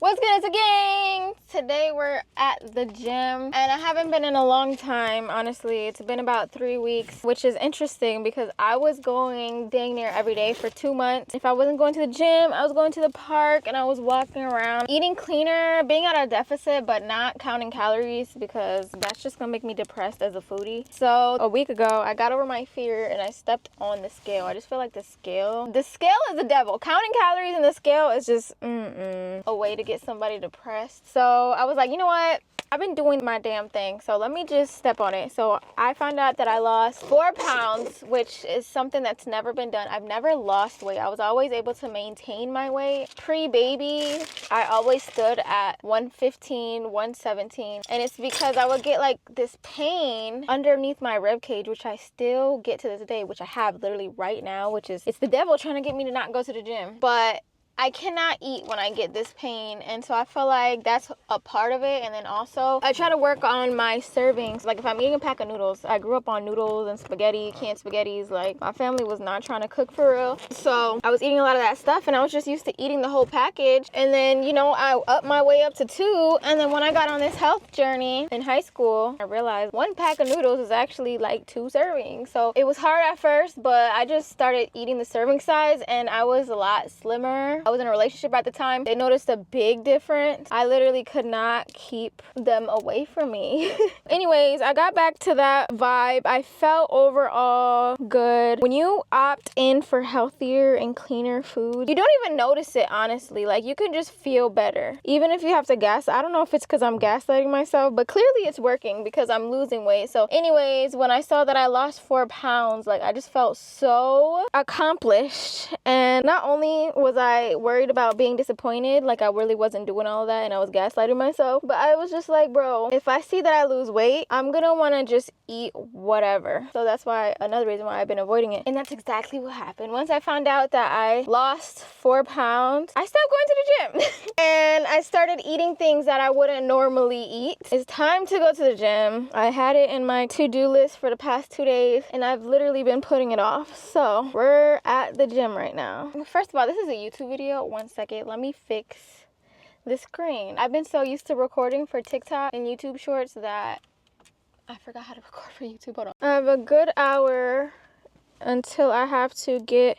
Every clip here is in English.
What's good, it's a gang? Today we're at the gym and I haven't been in a long time, honestly. It's been about 3 weeks, which is interesting because I was going dang near every day for 2 months. If I wasn't going to the gym, I was going to the park and I was walking around, eating cleaner, being at a deficit, but not counting calories because that's just gonna make me depressed as a foodie. So a week ago, I got over my fear and I stepped on the scale. I just feel like the scale is the devil. Counting calories in the scale is just a way to get somebody depressed. So I was like, you know what? I've been doing my damn thing, so let me just step on it. So I found out that I lost 4 pounds, which is something that's never been done. I've never lost weight. I was always able to maintain my weight. Pre-baby, I always stood at 115, 117, and it's because I would get like this pain underneath my rib cage, which I still get to this day, which I have literally right now, which is, it's the devil trying to get me to not go to the gym. But I cannot eat when I get this pain, and so I feel like that's a part of it. And then also I try to work on my servings. Like if I'm eating a pack of noodles, I grew up on noodles and spaghetti, canned spaghettis. Like my family was not trying to cook for real, so I was eating a lot of that stuff and I was just used to eating the whole package. And then, you know, I upped my way up to 2, and then when I got on this health journey in high school, I realized 1 pack of noodles is actually like 2 servings. So it was hard at first, but I just started eating the serving size and I was a lot slimmer. I was in a relationship at the time. They noticed a big difference. I literally could not keep them away from me. Anyways, I got back to that vibe. I felt overall good. When you opt in for healthier and cleaner food, you don't even notice it, honestly. Like you can just feel better. Even if you have to I don't know if it's because I'm gaslighting myself, but clearly it's working because I'm losing weight. So anyways, when I saw that I lost 4 pounds, like I just felt so accomplished. And not only was I worried about being disappointed, like I really wasn't doing all of that and I was gaslighting myself, but I was just like, bro, if I see that I lose weight, I'm gonna want to just eat whatever. So that's why, another reason why I've been avoiding it. And that's exactly what happened. Once I found out that I lost 4 pounds, I stopped going to the gym and I started eating things that I wouldn't normally eat. It's time to go to the gym. I had it in my to-do list for the past 2 days and I've literally been putting it off. So we're at the gym right now. First of all, this is a YouTube video. 1 second, let me fix the screen. I've been so used to recording for TikTok and YouTube shorts that I forgot how to record for YouTube. Hold on. I have a good hour until I have to get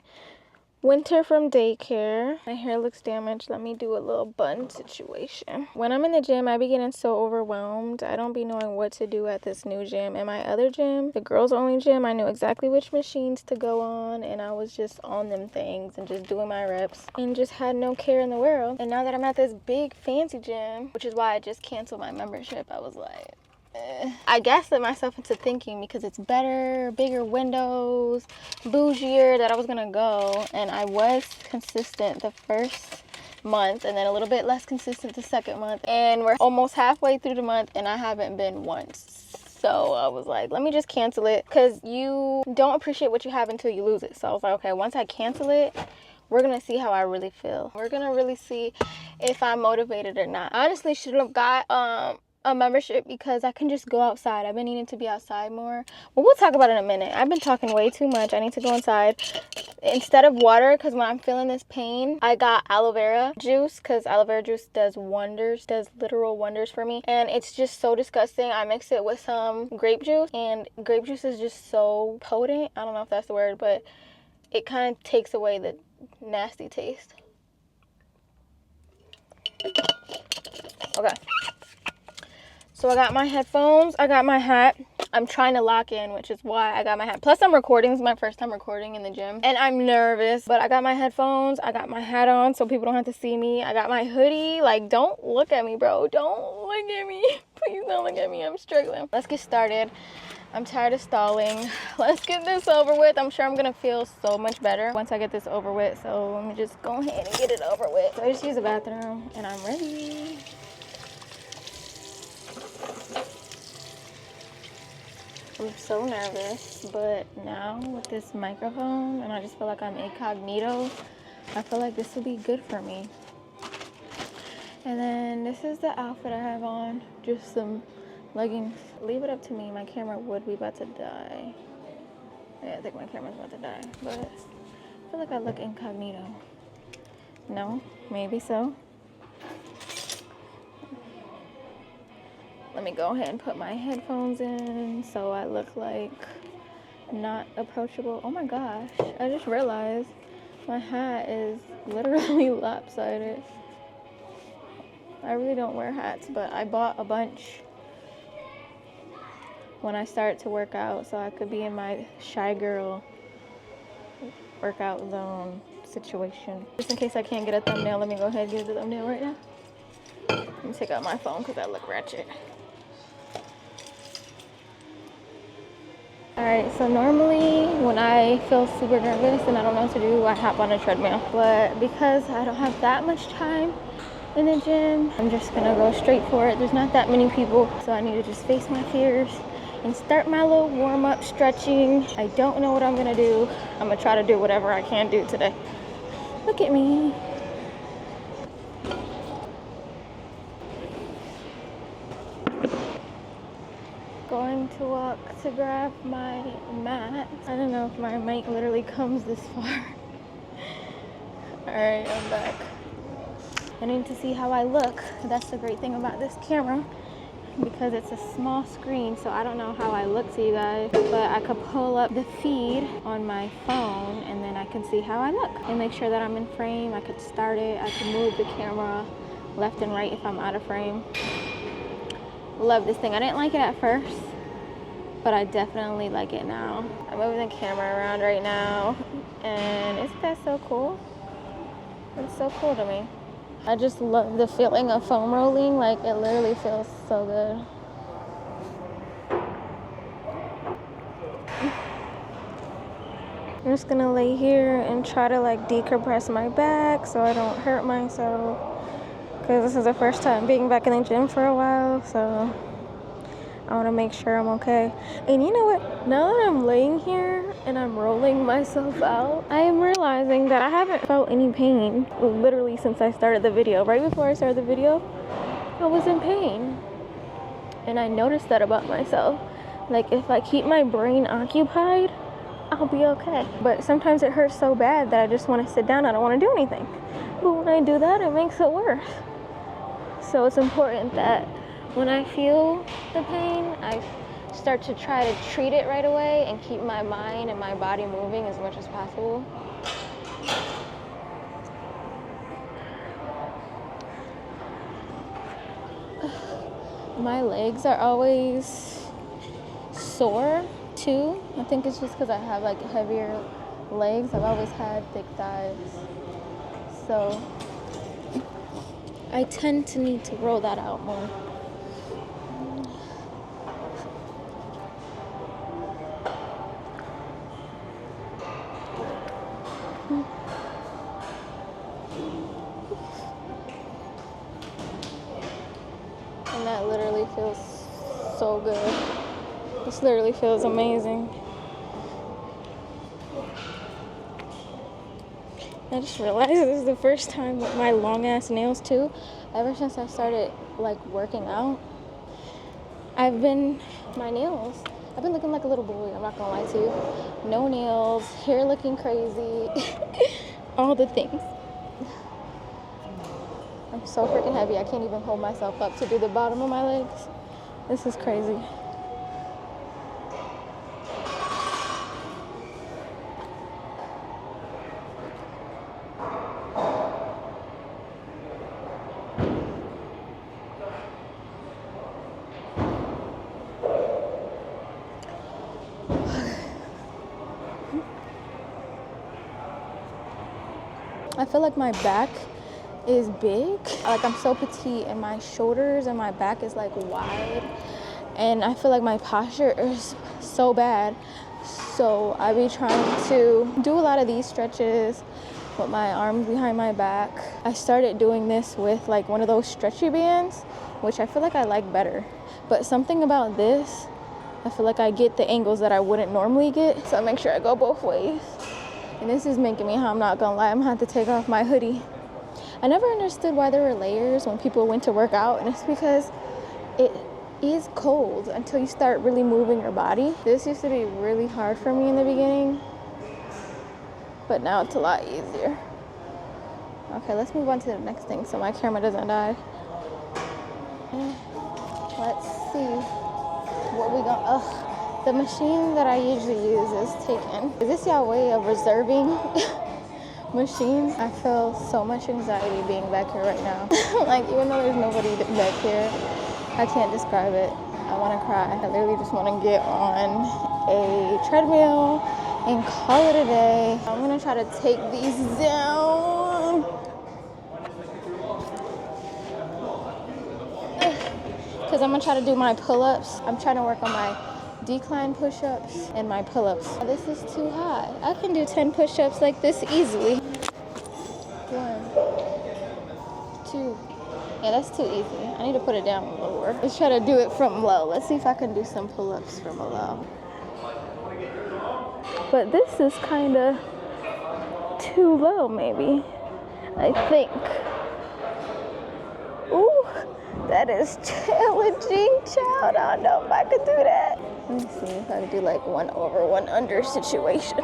Winter from daycare. My hair looks damaged. Let me do a little bun situation. When I'm in the gym, I be getting so overwhelmed. I don't be knowing what to do at this new gym. In my other gym, the girls only gym, I knew exactly which machines to go on and I was just on them things and just doing my reps and just had no care in the world. And now that I'm at this big fancy gym, which is why I just canceled my membership, I was like, I gaslit myself into thinking because it's better, bigger windows, bougier, that I was gonna go, and I was consistent the first month and then a little bit less consistent the second month, and we're almost halfway through the month and I haven't been once. So I was like, let me just cancel it, because you don't appreciate what you have until you lose it. So I was like, okay, once I cancel it, we're gonna see how I really feel. We're gonna really see if I'm motivated or not. I honestly should have got a membership because I can just go outside. I've been needing to be outside more. Well, we'll talk about it in a minute. I've been talking way too much. I need to go inside. Instead of water, because when I'm feeling this pain, I got aloe vera juice, because aloe vera juice does wonders, does literal wonders for me. And it's just so disgusting. I mix it with some grape juice, and grape juice is just so potent. I don't know if that's the word, but it kind of takes away the nasty taste. Okay. So I got my headphones, I got my hat. I'm trying to lock in, which is why I got my hat. Plus I'm recording, this is my first time recording in the gym. And I'm nervous, but I got my headphones, I got my hat on so people don't have to see me. I got my hoodie. Like, don't look at me, bro. Don't look at me. Please don't look at me, I'm struggling. Let's get started. I'm tired of stalling. Let's get this over with. I'm sure I'm gonna feel so much better once I get this over with. So let me just go ahead and get it over with. So I just use the bathroom and I'm ready. I'm so nervous, but now with this microphone, and I just feel like I'm incognito, I feel like this will be good for me. And then this is the outfit I have on, just some leggings. Leave it up to me, my camera would be about to die. Yeah, I think my camera's about to die, but I feel like I look incognito. No, maybe so. Let me go ahead and put my headphones in so I look like not approachable. Oh my gosh, I just realized my hat is literally lopsided. I really don't wear hats, but I bought a bunch when I started to work out so I could be in my shy girl workout zone situation. Just in case I can't get a thumbnail, let me go ahead and get the thumbnail right now. Let me take out my phone because I look ratchet. Alright, so normally when I feel super nervous and I don't know what to do, I hop on a treadmill. But because I don't have that much time in the gym, I'm just gonna go straight for it. There's not that many people, so I need to just face my fears and start my little warm-up stretching. I don't know what I'm gonna do. I'm gonna try to do whatever I can do today. Look at me. Going to walk to grab my mat. I don't know if my mic literally comes this far. Alright, I'm back. I need to see how I look. That's the great thing about this camera, because it's a small screen, so I don't know how I look to you guys, but I could pull up the feed on my phone and then I can see how I look and make sure that I'm in frame. I could start it. I could move the camera left and right if I'm out of frame. Love this thing. I didn't like it at first, but I definitely like it now. I'm moving the camera around right now, and isn't that so cool? It's so cool to me. I just love the feeling of foam rolling. Like, it literally feels so good. I'm just gonna lay here and try to like decompress my back so I don't hurt myself, because this is the first time being back in the gym for a while, so I want to make sure I'm okay. And you know what? Now that I'm laying here and I'm rolling myself out, I am realizing that I haven't felt any pain literally since I started the video. Right before I started the video, I was in pain. And I noticed that about myself. Like, if I keep my brain occupied, I'll be okay. But sometimes it hurts so bad that I just want to sit down. I don't want to do anything. But when I do that, it makes it worse. So it's important that when I feel the pain, I start to try to treat it right away and keep my mind and my body moving as much as possible. My legs are always sore too. I think it's just because I have like heavier legs. I've always had thick thighs. So I tend to need to roll that out more. And that literally feels so good. This literally feels amazing. I just realized this is the first time with my long ass nails too. Ever since I started like working out, my nails, I've been looking like a little boy, I'm not gonna lie to you. No nails, hair looking crazy, all the things. I'm so freaking heavy, I can't even hold myself up to do the bottom of my legs. This is crazy. I feel like my back is big. Like, I'm so petite and my shoulders and my back is like wide, and I feel like my posture is so bad. So I be trying to do a lot of these stretches with my arms behind my back. I started doing this with like one of those stretchy bands, which I feel like I like better. But something about this, I feel like I get the angles that I wouldn't normally get. So I make sure I go both ways. And this is making me, I'm not gonna lie, I'm gonna have to take off my hoodie. I never understood why there were layers when people went to work out, and it's because it is cold until you start really moving your body. This used to be really hard for me in the beginning, but now it's a lot easier. Okay, let's move on to the next thing so my camera doesn't die. Let's see what we got. Ugh. The machine that I usually use is taken. Is this y'all way of reserving machines? I feel so much anxiety being back here right now. Like, even though there's nobody back here, I can't describe it. I want to cry. I literally just want to get on a treadmill and call it a day. I'm gonna try to take these down. Because I'm gonna try to do my pull-ups. I'm trying to work on my decline push-ups and my pull-ups. This is too high. I can do 10 push-ups like this easily. 1, 2. Yeah, that's too easy. I need to put it down lower. Let's try to do it from low. Let's see if I can do some pull-ups from low. But this is kind of too low, maybe. I think. Ooh, that is challenging, child. I don't know if I could do that. Let me see if I can do like 1 over 1 under situation.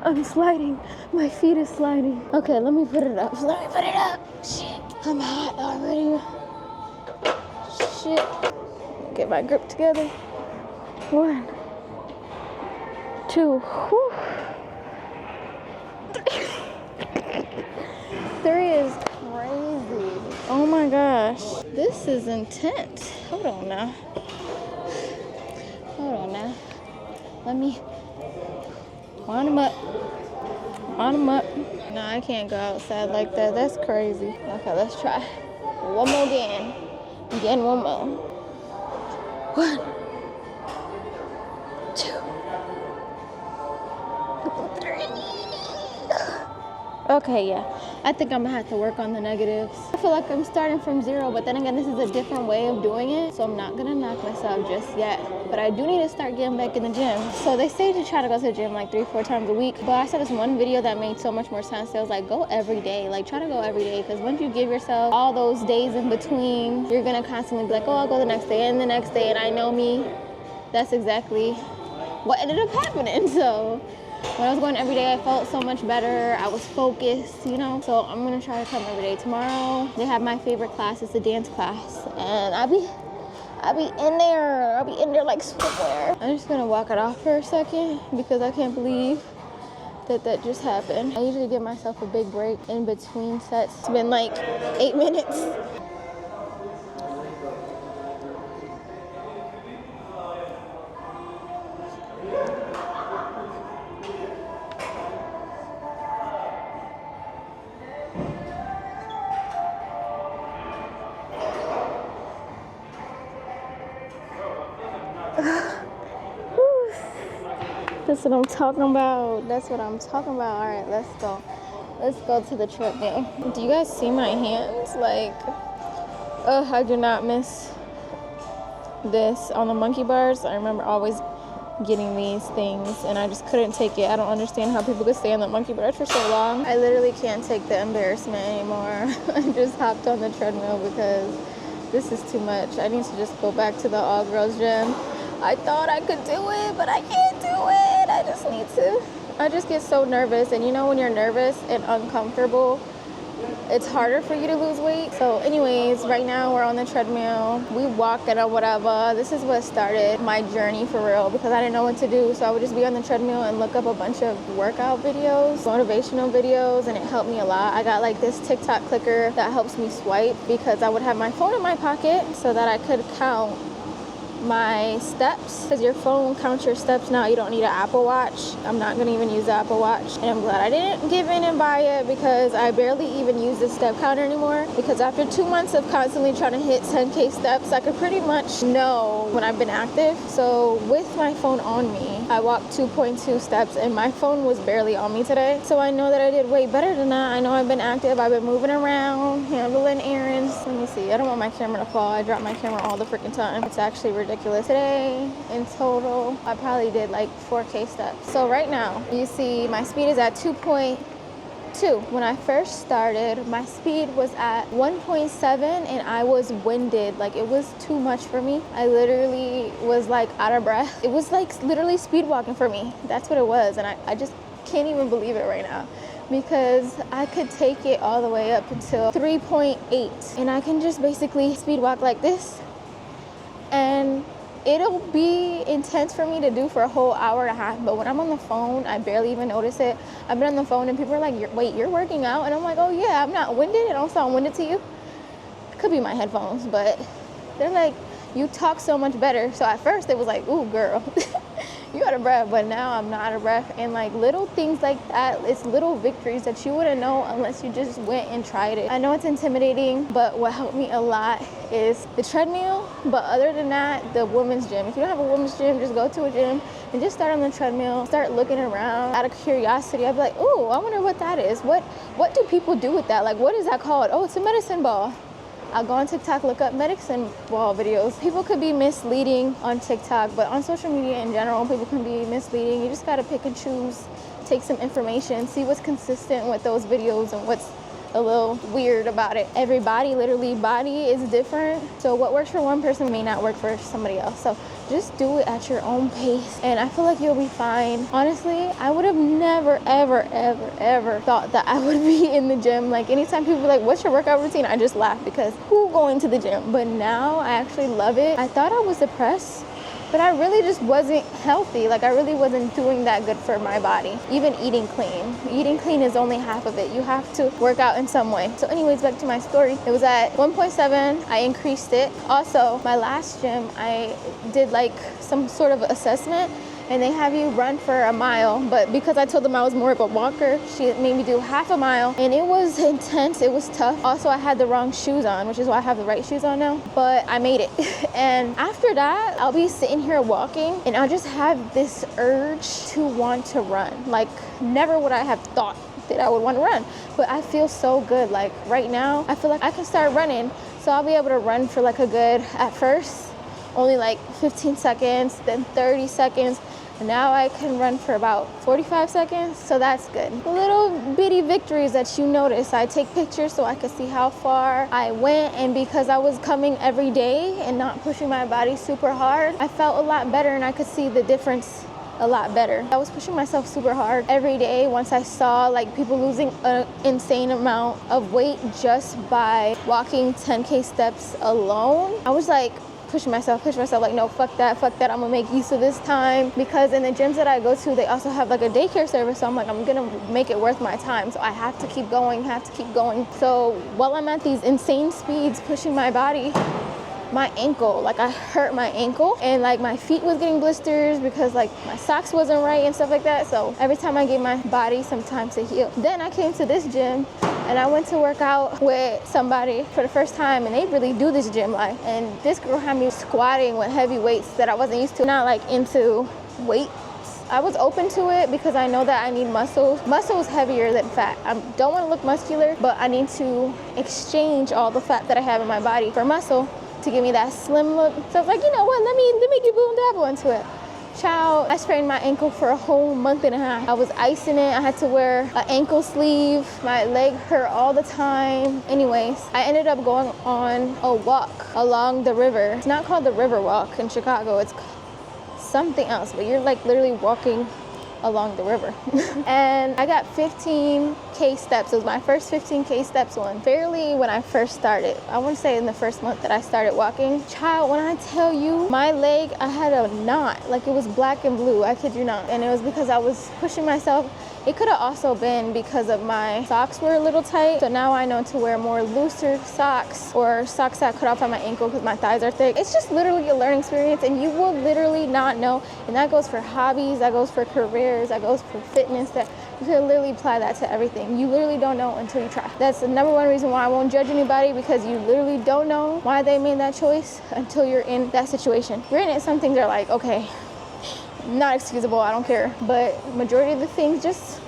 I'm sliding. My feet is sliding. Okay, let me put it up. Let me put it up. Shit, I'm hot already. Shit. Get my grip together. 1, 2. Whew. 3 is crazy. Oh my gosh. This is intense. Hold on now. Hold on now. Let me wind them up. Wind them up. No, I can't go outside like that. That's crazy. Okay, let's try. One more again. Again, one more. 1, 2, 3. Okay, yeah. I think I'm gonna have to work on the negatives. I feel like I'm starting from 0, but then again, this is a different way of doing it, so I'm not gonna knock myself just yet. But I do need to start getting back in the gym. So they say to try to go to the gym like 3-4 times a week, but I saw this one video that made so much more sense. It was like, go every day. Like, try to go every day, because once you give yourself all those days in between, you're gonna constantly be like, oh, I'll go the next day and the next day. And I know me, that's exactly what ended up happening. So when I was going every day, I felt so much better. I was focused, you know? So I'm gonna try to come every day. Tomorrow, they have my favorite class. It's the dance class. And I'll be in there like swimwear. I'm just gonna walk it off for a second because I can't believe that just happened. I usually give myself a big break in between sets. It's been like 8 minutes. That's what I'm talking about. That's what I'm talking about. All right, let's go. Let's go to the treadmill. Do you guys see my hands? Like, I do not miss this on the monkey bars. I remember always getting these things and I just couldn't take it. I don't understand how people could stay on the monkey bars for so long. I literally can't take the embarrassment anymore. I just hopped on the treadmill because this is too much. I need to just go back to the all-girls gym. I thought I could do it, but I can't do it. I just need to. I just get so nervous, and you know when you're nervous and uncomfortable, it's harder for you to lose weight. So anyways, right now we're on the treadmill. We walking or whatever. This is what started my journey for real because I didn't know what to do. So I would just be on the treadmill and look up a bunch of workout videos, motivational videos, and it helped me a lot. I got like this TikTok clicker that helps me swipe because I would have my phone in my pocket so that I could count my steps, because your phone counts your steps now. You don't need an Apple Watch. I'm not gonna even use the Apple Watch, and I'm glad I didn't give in and buy it because I barely even use the step counter anymore, because after 2 months of constantly trying to hit 10K steps, I could pretty much know when I've been active. So with my phone on me, I walked 2.2 steps and my phone was barely on me today. So I know that I did way better than that. I know I've been active. I've been moving around, handling errands. Let me see. I don't want my camera to fall. I drop my camera all the freaking time. It's actually ridiculous. Today, in total, I probably did like 4K steps. So right now, you see my speed is at 2.2. When I first started, my speed was at 1.7 and I was winded. Like, it was too much for me. I literally was like out of breath. It was like literally speed walking for me. That's what it was. And I just can't even believe it right now because I could take it all the way up until 3.8, and I can just basically speed walk like this, and it'll be intense for me to do for a whole hour and a half. But when I'm on the phone, I barely even notice it. I've been on the phone and people are like, wait, you're working out? And I'm like, oh yeah, I'm not winded. I don't sound winded to you. It could be my headphones, but they're like, you talk so much better. So at first it was like, ooh girl, you out of breath. But now I'm not out of breath. And like little things like that, it's little victories that you wouldn't know unless you just went and tried it. I know it's intimidating, but what helped me a lot is the treadmill. But other than that, the women's gym. If you don't have a women's gym, just go to a gym and just start on the treadmill. Start looking around. Out of curiosity, I'd be like, ooh, I wonder what that is. What do people do with that? Like, what is that called? Oh, it's a medicine ball. I'll go on TikTok, look up medicine ball videos. People could be misleading on TikTok, but on social media in general, people can be misleading. You just gotta pick and choose, take some information, see what's consistent with those videos and what's a little weird about it. Everybody, literally, body is different. So what works for one person may not work for somebody else. So just do it at your own pace, and I feel like you'll be fine. Honestly, I would have never, ever thought that I would be in the gym. Like anytime people be like, what's your workout routine? I just laugh because who going to the gym? But now I actually love it. I thought I was depressed, but I really just wasn't healthy. Like I really wasn't doing that good for my body. Even eating clean. Eating clean is only half of it. You have to work out in some way. So anyways, back to my story. It was at 1.7. I increased it. Also, my last gym, I did like some sort of assessment, and they have you run for a mile. But because I told them I was more of a walker, she made me do half a mile, and it was intense. It was tough. Also, I had the wrong shoes on, which is why I have the right shoes on now, but I made it. And after that, I'll be sitting here walking, and I'll just have this urge to want to run. Like never would I have thought that I would want to run, but I feel so good. Like right now, I feel like I can start running. So I'll be able to run for like a good, at first, only like 15 seconds, then 30 seconds. And now I can run for about 45 seconds, so that's good. Little bitty victories that you notice. I take pictures so I can see how far I went, and because I was coming every day and not pushing my body super hard, I felt a lot better and I could see the difference a lot better. I was pushing myself super hard every day. Once I saw like people losing an insane amount of weight just by walking 10K steps alone, I was like, push myself like, no, fuck that, I'm gonna make use of this time. Because in the gyms that I go to, they also have like a daycare service, so I'm like, I'm gonna make it worth my time, so I have to keep going. So while I'm at these insane speeds pushing my body, my ankle, like I hurt my ankle, and like my feet was getting blisters because like my socks wasn't right and stuff like that. So every time I gave my body some time to heal. Then I came to this gym and I went to work out with somebody for the first time, and they really do this gym life. And this girl had me squatting with heavy weights that I wasn't used to. Not like into weights. I was open to it because I know that I need muscles. Muscle is heavier than fat. I don't want to look muscular, but I need to exchange all the fat that I have in my body for muscle to give me that slim look. So I was like, you know what, let me get boom dabble into it. Child, I sprained my ankle for a whole month and a half. I was icing it. I had to wear an ankle sleeve. My leg hurt all the time. Anyways, I ended up going on a walk along the river. It's not called the River Walk in Chicago. It's something else, but you're like literally walking along the river. And I got 15K steps. It was my first 15K steps one. Fairly when I first started. I want to say in the first month that I started walking. Child, when I tell you, my leg, I had a knot. Like it was black and blue, I kid you not. And it was because I was pushing myself. It could have also been because of my socks were a little tight. So now I know to wear more looser socks, or socks that cut off at my ankle because my thighs are thick. It's just literally a learning experience, and you will literally not know. And that goes for hobbies, that goes for careers, that goes for fitness, that you can literally apply that to everything. You literally don't know until you try. That's the number one reason why I won't judge anybody, because you literally don't know why they made that choice until you're in that situation. Granted, some things are like, okay, not excusable, I don't care. But majority of the things, just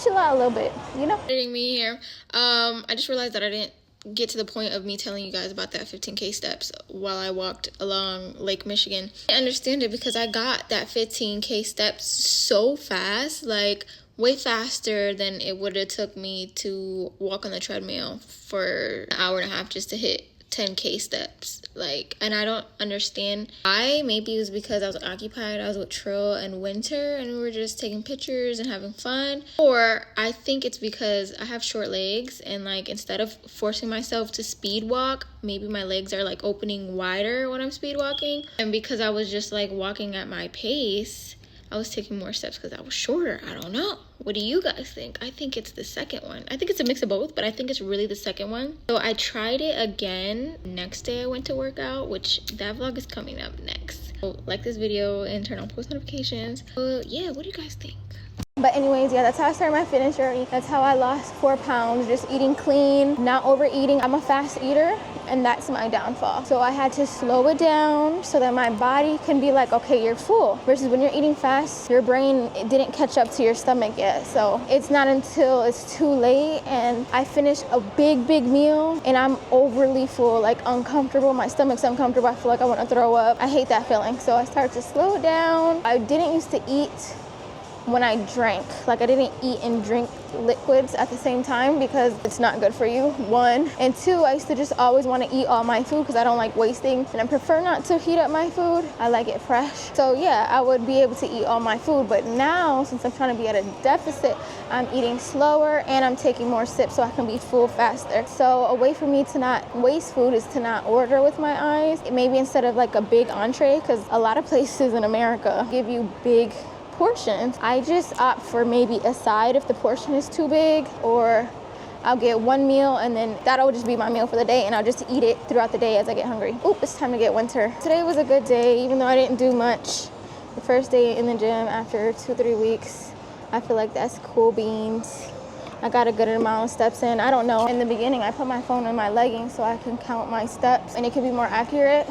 chill out a little bit, you know? Editing me here. I just realized that I didn't get to the point of me telling you guys about that 15K steps while I walked along Lake Michigan. I understand it because I got that 15K steps so fast, like way faster than it would have took me to walk on the treadmill for an hour and a half just to hit 10K steps. Like, and I don't understand why. Maybe it was because I was occupied. I was with Trill and Winter, and we were just taking pictures and having fun. Or I think it's because I have short legs, and like instead of forcing myself to speed walk, maybe my legs are like opening wider when I'm speed walking. And because I was just like walking at my pace, I was taking more steps because I was shorter. I don't know. What do you guys think? I think it's the second one. I think it's a mix of both, but I think it's really the second one. So I tried it again. Next day I went to work out, which that vlog is coming up next. So like this video and turn on post notifications. Yeah, what do you guys think? But anyways, yeah, that's how I started my fitness journey. That's how I lost 4 pounds, just eating clean, not overeating. I'm a fast eater, and that's my downfall. So I had to slow it down so that my body can be like, okay, you're full. Versus when you're eating fast, your brain didn't catch up to your stomach yet. So it's not until it's too late and I finish a big meal and I'm overly full, like uncomfortable. My stomach's uncomfortable. I feel like I want to throw up. I hate that feeling. So I started to slow it down. I didn't used to eat when I drank. Like, I didn't eat and drink liquids at the same time because it's not good for you, 1. And 2, I used to just always want to eat all my food because I don't like wasting, and I prefer not to heat up my food. I like it fresh. So yeah, I would be able to eat all my food, but now since I'm trying to be at a deficit, I'm eating slower and I'm taking more sips so I can be full faster. So a way for me to not waste food is to not order with my eyes. Maybe instead of like a big entree, because a lot of places in America give you big portions, I just opt for maybe a side if the portion is too big, or I'll get 1 meal and then that'll just be my meal for the day, and I'll just eat it throughout the day as I get hungry. Oop, it's time to get Winter. Today was a good day, even though I didn't do much. The first day in the gym after 2-3 weeks. I feel like that's cool beans. I got a good amount of steps in. I don't know. In the beginning, I put my phone in my leggings so I can count my steps and it can be more accurate.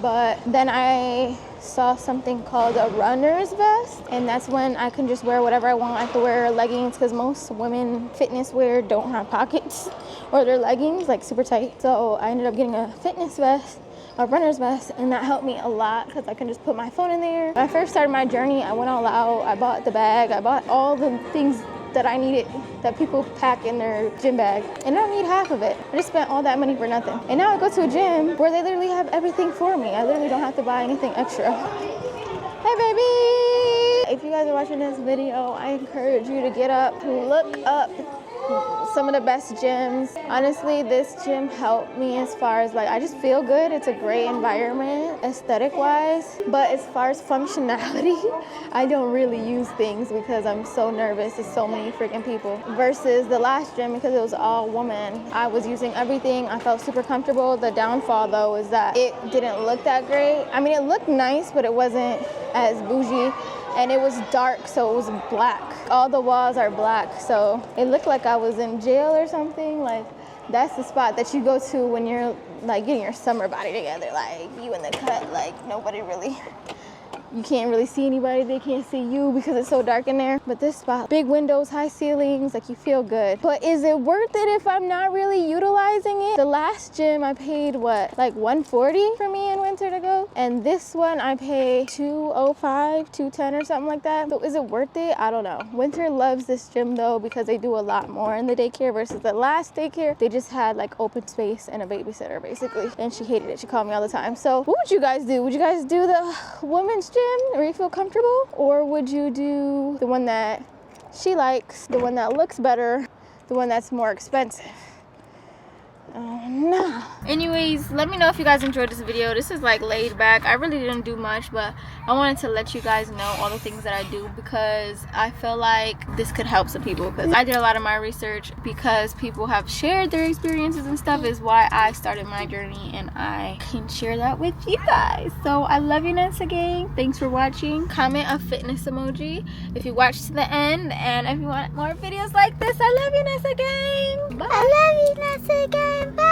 But then I saw something called a runner's vest, and that's when I can just wear whatever I want. I have to wear leggings because most women fitness wear don't have pockets, or their leggings like super tight. So I ended up getting a fitness vest, a runner's vest, and that helped me a lot because I can just put my phone in there. When I first started my journey, I went all out. I bought the bag. I bought all the things that I needed that people pack in their gym bag, and I don't need half of it. I just spent all that money for nothing. And now I go to a gym where they literally have everything for me. I literally don't have to buy anything extra. Hey baby! If you guys are watching this video, I encourage you to get up, look up some of the best gyms. Honestly, this gym helped me as far as like, I just feel good. It's a great environment aesthetic wise, but as far as functionality, I don't really use things because I'm so nervous. There's so many freaking people. Versus the last gym, because it was all women, I was using everything. I felt super comfortable. The downfall though is that it didn't look that great. I mean, it looked nice, but it wasn't as bougie. And it was dark, so it was black. All the walls are black, so it looked like I was in jail or something. Like, that's the spot that you go to when you're like getting your summer body together. Like, you in the cut, like nobody really, you can't really see anybody. They can't see you because it's so dark in there. But this spot, big windows, high ceilings, like you feel good. But is it worth it if I'm not really utilizing it? The last gym I paid what, like $140 for me and Winter to go? And this one I pay $205, $210 or something like that. So is it worth it? I don't know. Winter loves this gym though because they do a lot more in the daycare versus the last daycare. They just had like open space and a babysitter basically. And she hated it. She called me all the time. So what would you guys do? Would you guys do the women's gym where you feel comfortable, or would you do the one that she likes, the one that looks better, the one that's more expensive? Oh no. Anyways, let me know if you guys enjoyed this video. This is like laid back. I really didn't do much, but I wanted to let you guys know all the things that I do because I feel like this could help some people, because I did a lot of my research because people have shared their experiences and stuff is why I started my journey, and I can share that with you guys. So I love you, Nessa gang. Thanks for watching. Comment a fitness emoji if you watched to the end, and if you want more videos like this, I love you, Nessa gang. Bye. I love you, Nessa gang. Bye.